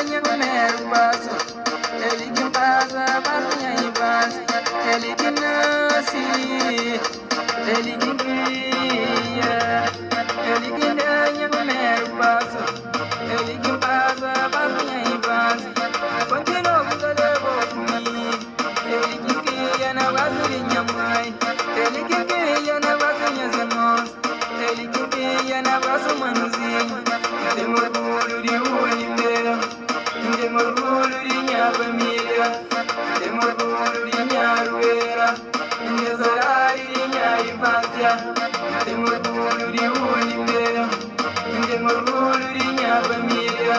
ganha no mero passo. Ele que passa para minha infância. Ele que nasce, ele que cria. Ele que ganha no mero passo. Ele que passa para minha infância. Continua que levou comigo. Ele que cria na base de minha mãe. Ele que cria na base de minhas irmãs. Ele que cria na base do manuzinho. Tem orgulho de Unimeira. Tem orgulho de minha família. Tem orgulho de minha rueira. Tem saudade de minha infância. Tem orgulho de Unimeira. Tem orgulho de minha família.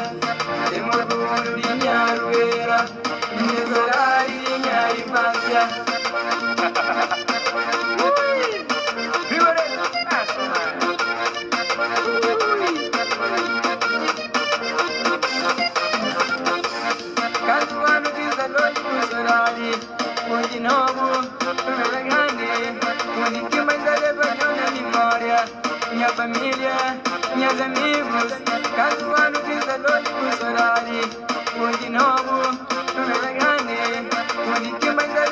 Tem orgulho de minha rueira. Tem saudade de minha infância. De novo, primeira grande, única mãe da na memória. Minha família, meus amigos, caso ano que salou de Bussorari. De novo, primeira grande, única mãe da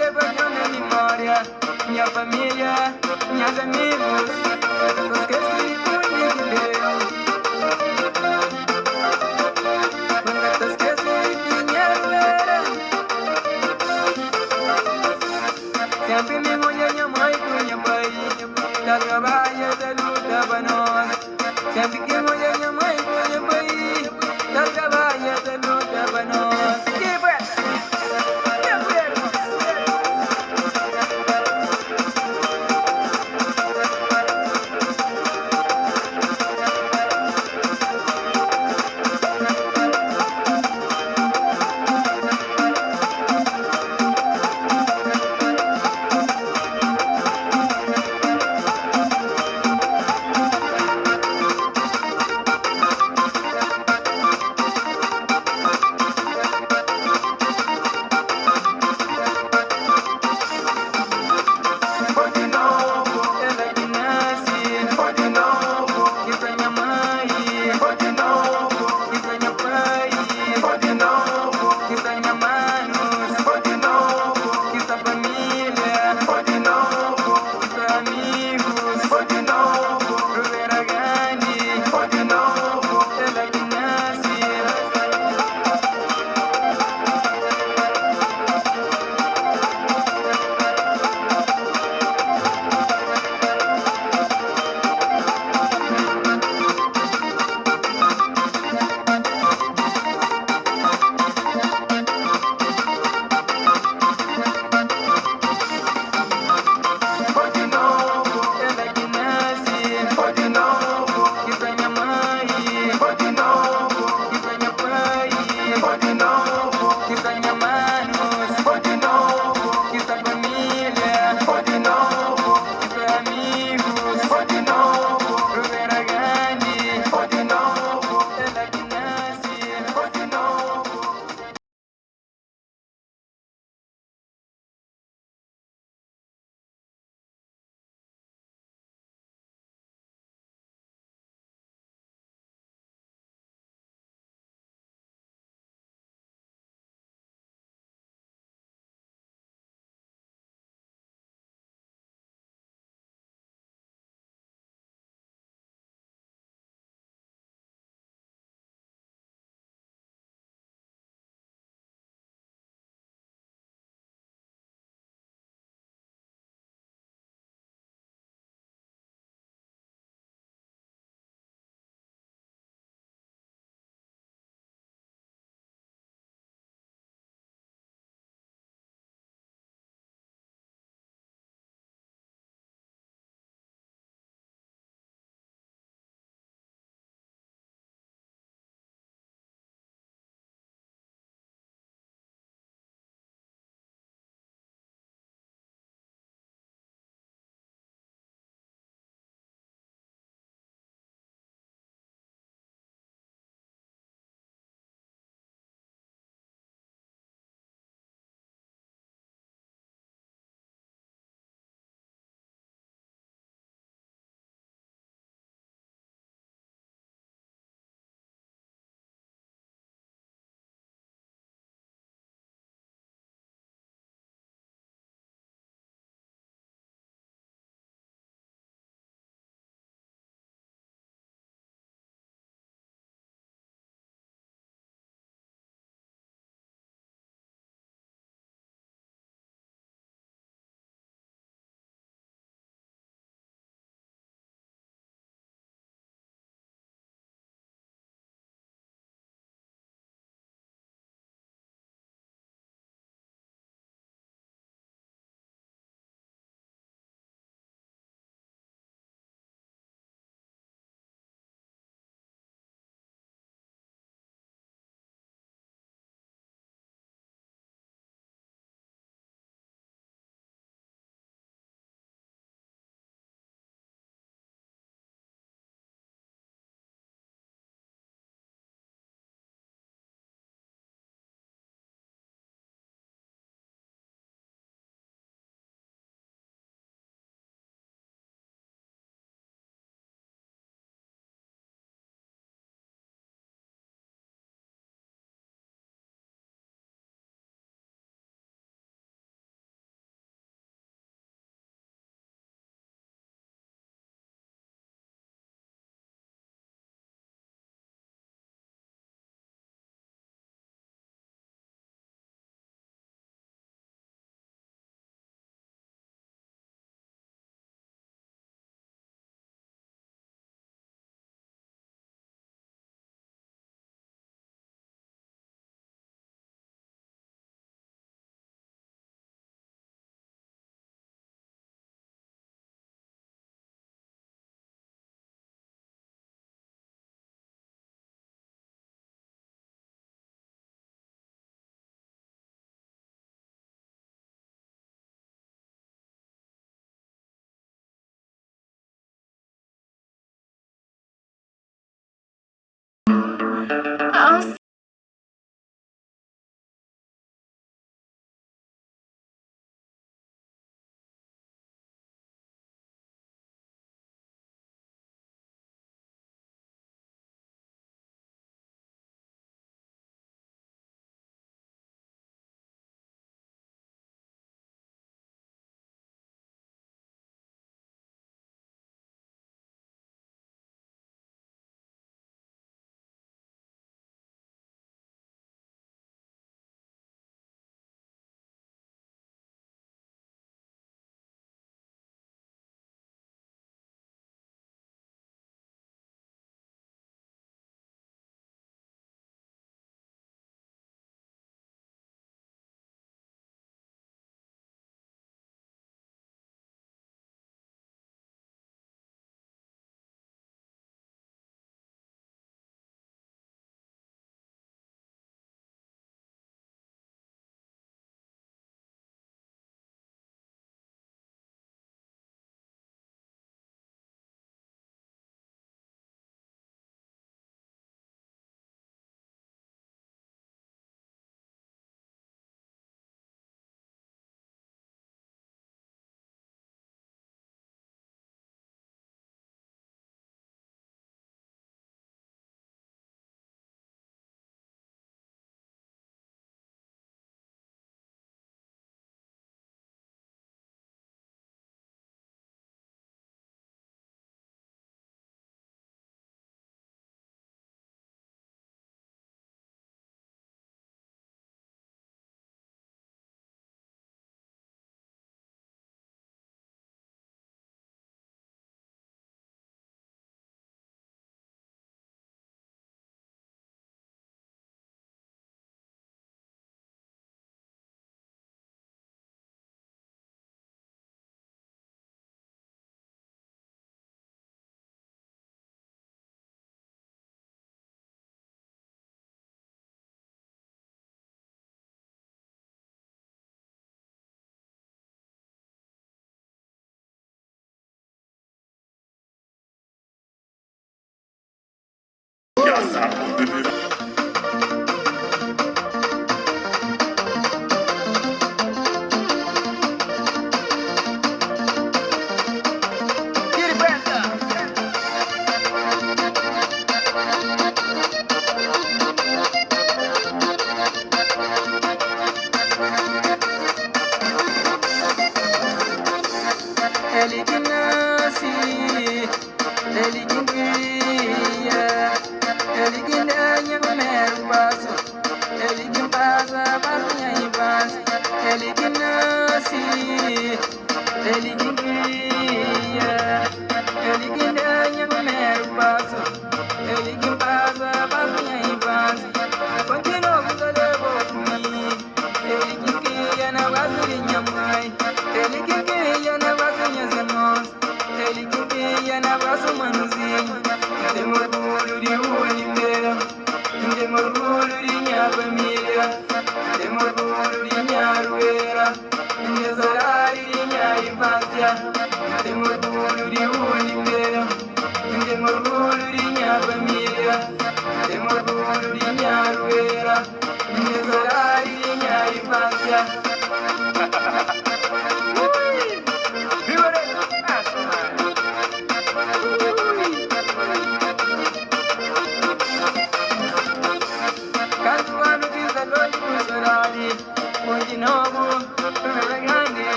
I'm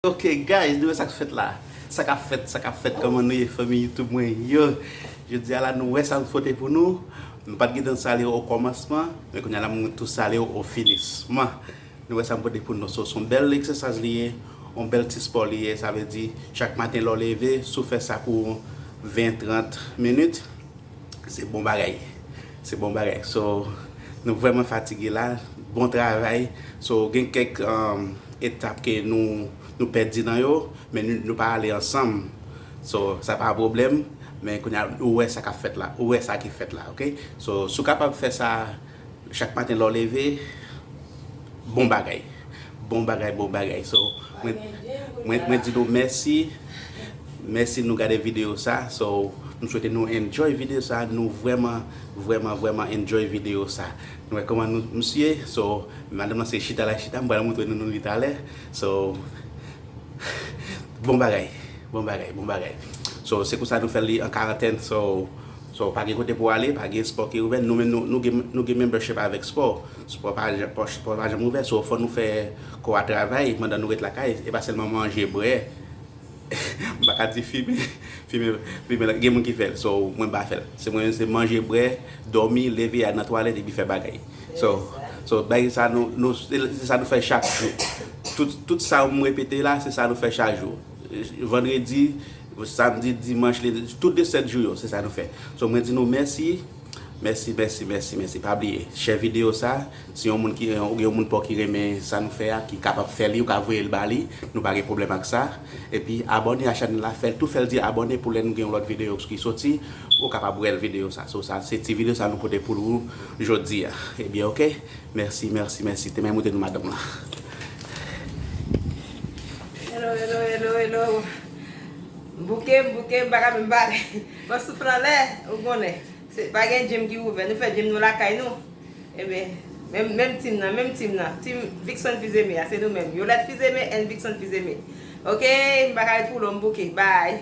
Ok guys, nous ça fait là. Ça qu'a fait comment nous famille YouTube moi yo. Je dis à la nous ça faut pour nous. Nous pas guider ça au commencement, mais qu'on a la tout ça au finissement. Nous ça peut pour nous son bel exercice lié, un bel petit sport lié, ça veut dire chaque matin l'on lever, sous faire ça pour 20-30 minutes. C'est bon bagaille. C'est bon bagaille. So nous vraiment fatigués là, bon travail. So il y a quelques étapes que nous perdons dans yo, mais nous pas aller ensemble. So ça pas un problème, mais qu'on a ouais ça qu'a fait là, ouais ça qui fait là, OK? So si capable de faire ça chaque matin leur lever, bon bagaille. Bon bagaille. So moi dis nous merci. Merci de nous regarder vidéo ça. So nous souhaitons nous enjoy vidéo ça, nous vraiment enjoy vidéo ça. Nous comment nous monsieur, so madame c'est chita, on va montrer nous l'Italie. So bon bagaille. So c'est pour ça nous fait en quarantaine. So pas de côté pour aller, pas de sport qui est ouvert. Nous membership avec sport pas jamais ouvert. So faut nous faire quoi travail pendant nous être la caille et pas seulement manger boire. Pas dire filmer game qui fait. So moi pas faire. C'est manger boire, dormir, lever à la toilette et puis faire bagaille. So ça nous fait chaque jour. Tout ça on répéter là, c'est ça nous fait chaque jour. Vendredi, samedi, dimanche, tous les 7 jours, c'est ça nous fait. So moi dis nous merci. Pas oublier. Share vidéo ça. Si on monde qui remet ça nous fait qui capable faire li ou ka voyer le bali, nous pas de problème avec ça. Et puis abonner à la chaîne là, faire dire abonner pour les nous une autre vidéo qui sorti ou capable voir vidéo ça. So ça cette vidéo ça nous porter pour vous aujourd'hui. Et bien OK. Merci. T'es même monter nous madame là. Hello. Bouquet baga me bale. Ba souffle là, ou connaît. C'est pas un gym qui ouvert, nous faisons gym nous la caille nous. Eh bien, même team team Vixen Fizeme, c'est nous-mêmes. Yolette Fizeme et Vixen Fizeme. OK, bye pour l'homme bouquet. Bye.